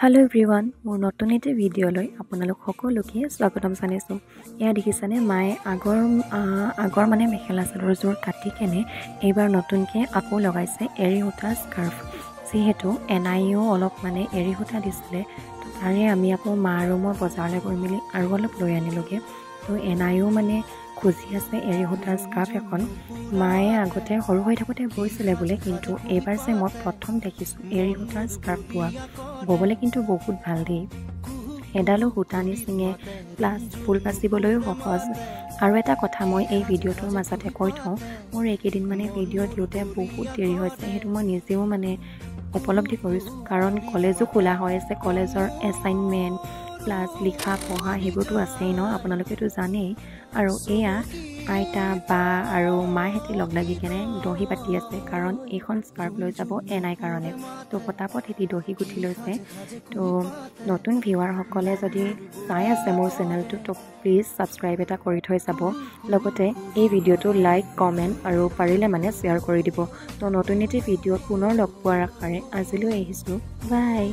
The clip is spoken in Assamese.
Hello everyone, মোৰ নতুন এটা ভিডিঅ'লৈ আপোনালোক সকলোকে স্বাগতম জনাইছোঁ। এয়া দেখিছানে মায়ে আগৰ মানে মেখেলা চাদৰযোৰ কাটি কেনে এইবাৰ নতুনকৈ আকৌ লগাইছে এৰী সূতা স্কাৰ্ফ। যিহেতু NIO অলপ মানে এৰী সূতা দিছিলে, তো তাৰে আমি আকৌ মা আৰু মই বজাৰলৈ গৈ মেলি আৰু অলপ লৈ আনিলোগৈ। তো NIO মানে খুজি আছে এৰী সূতাৰ স্কাৰ্ফ এখন। মায়ে আগতে সৰু হৈ থাকোঁতে বৈছিলে বোলে, কিন্তু এইবাৰ যে মই প্ৰথম দেখিছোঁ এৰী সূতাৰ স্কাৰ্ফ বোৱা। ব'বলৈ কিন্তু বহুত ভাল দেই, এডালো সূতা নিচিঙে, প্লাছ ফুল বাচিবলৈও সহজ। আৰু এটা কথা মই এই ভিডিঅ'টোৰ মাজতে কৈ থওঁ, মোৰ এইকেইদিন মানে ভিডিঅ' দিওঁতে বহুত দেৰি হৈছে, সেইটো মই নিজেও মানে উপলব্ধি কৰিছোঁ। কাৰণ কলেজো খোলা হৈ আছে, কলেজৰ এছাইনমেণ্ট প্লাছ লিখা পঢ়া সেইবোৰতো আছেই ন, আপোনালোকেতো জানেই। আৰু এয়া আইতা বা আৰু মাহঁতে লগ লাগি কেনে দহি পাতি আছে, কাৰণ এইখন স্কাৰ্ফ লৈ যাব NI কাৰণে। তো পটাপট সিহঁতি দহি গুঠি লৈছে। তো নতুন ভিউৱাৰসকলে যদি চাই আছে মোৰ চেনেলটো, তো প্লিজ ছাবস্ক্ৰাইব এটা কৰি থৈ যাব। লগতে এই ভিডিঅ'টো লাইক কমেণ্ট আৰু পাৰিলে মানে শ্বেয়াৰ কৰি দিব। তো নতুন এটি ভিডিঅ'ত পুনৰ লগ পোৱাৰ আশাৰে আজিলৈ আহিছোঁ, বাই।